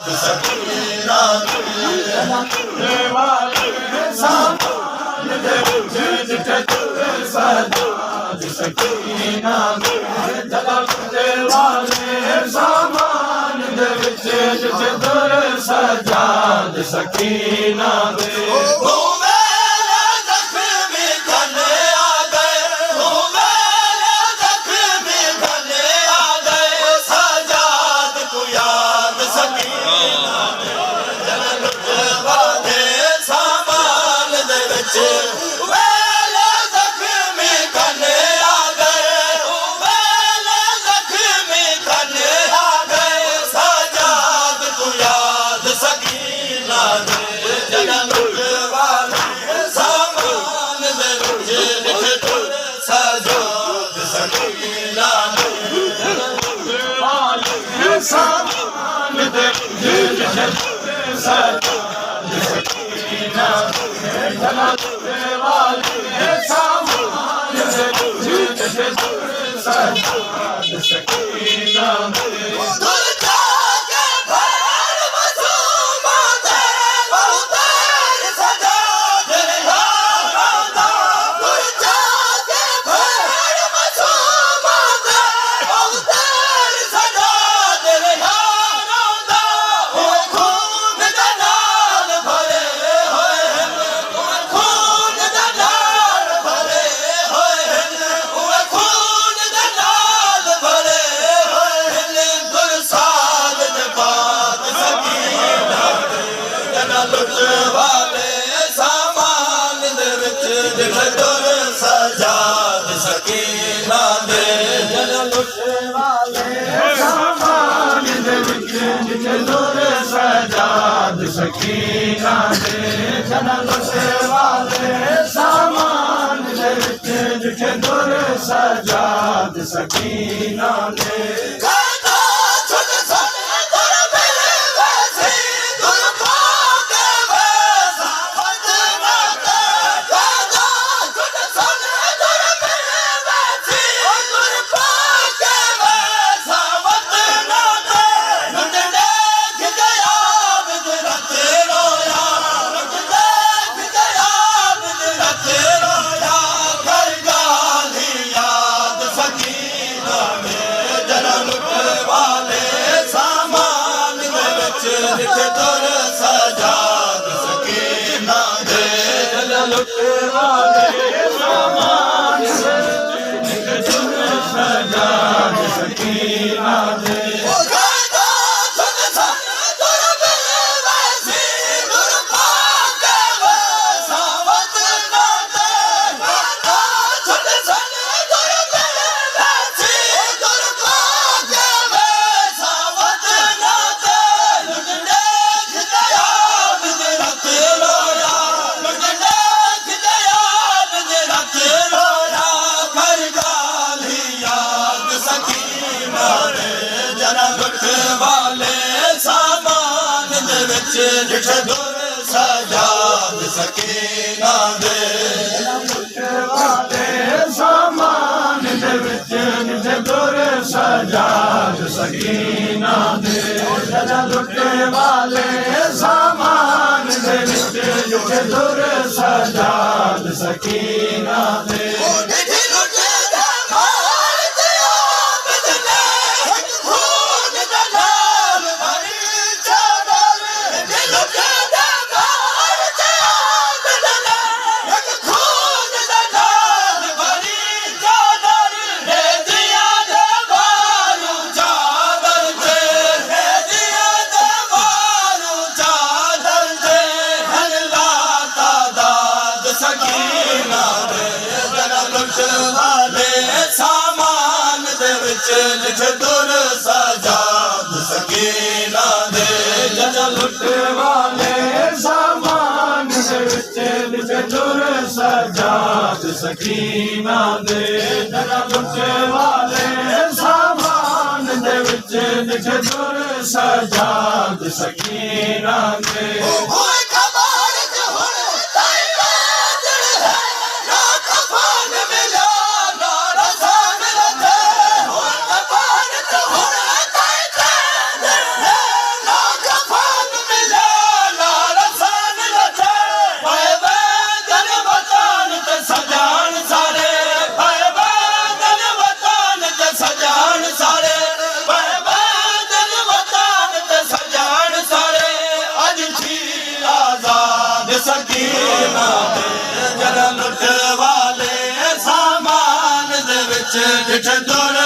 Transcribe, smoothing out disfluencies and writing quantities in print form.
ਸਕੀਨਾ ਦੇ ਜਲਾਲੁੱਟੇ ਵਾਲੇ ਸਾਮਾਨ ਦੇ ਵਿੱਚ ਜਿੱਥੇ ਤੁਰ ਸਜਾਦ ਸਕੀਨਾ ਦੇ ਜਲਾਲੁੱਟੇ ਵਾਲੇ ਸਾਮਾਨ ਦੇ ਵਿੱਚ ਜਿੱਥੇ ਤੁਰ ਸਜਾਦ ਸਕੀਨਾ ਦੇ ਸਾਮਾਨ ਦੇ ਜਿੱਥੇ ਸਜਾਦ ਸਕੀਨਾ ਦੇ ਜਲਾਲੁੱਟੇ ਵਾਲੇ ਸਾਮਾਨ ਦੇ ਜਿੱਥੇ ਸਜਾਦ ਸਕੀਨਾ ਦੇ ਸਕੀਨਾ ਦੇ ਜਲਾਲੁੱਟੇ ਵਾਲੇ ਸਾਮਾਨ ਦੇ ਵਿੱਚ ਜਿੱਥੇ ਤੁਰ ਸਜਾਦ ਸਕੀਨਾ ਦੇ ਜਿੱਥੇ ਤੁਰ ਸਜਾਦ ਸਕੀਨਾ ਦੇ ਜਲਾਲੁੱਟੇ ਵਾਲੇ ਸਾਮਾਨ ਜਿੱਥੇ ਤੁਰ ਸਜਾਦ ਸਕੀਨਾ ਦੇ ਜਿੱਥੇ ਤੁਰ ਸਜਾਦ ਸਕੀਨਾ ਦੇ ਜਲਾਲੁੱਟੇ ਵਾਲੇ ਸਾਮਾਨ ਦੇ ਵਿੱਚ ਜਿੱਥੇ ਤੁਰ ਸਜਾਦ ਸਕੀਨਾ ਦੇ ਜਲਾਲੁੱਟੇ ਵਾਲੇ ਸਾਮਾਨ ਦੇ ਵਿੱਚ ਜਿੱਥੇ ਤੁਰ ਸਜਾਦ ਸਕੀਨਾ ਦੇ ਜਿੱਥੇ ਤੁਰ ਸਜਾਦ ਸਕੀਨਾ ਦੇ ਜਲਾਲੁੱਟੇ ਵਾਲੇ ਸਾਮਾਨ ਦੇ ਵਿੱਚ ਜਿੱਥੇ ਤੁਰ ਸਜਾਦ ਸਕੀਨਾ ਦੇ ਜਲਾਲੁੱਟੇ ਵਾਲੇ ਸਾਮਾਨ ਦੇ ਵਿੱਚ ਜਿੱਥੇ ਤੁਰ ਸਜਾਦ ਸਕੀਨਾ ਦੇ Come on! ਸਕੀਨਾ ਦੇ ਜਰਾ ਲੁੱਟ ਵਾਲੇ ਸਾਮਾਨ ਦੇ ਵਿੱਚ ਜਿੱਥੇ ਤੁਰ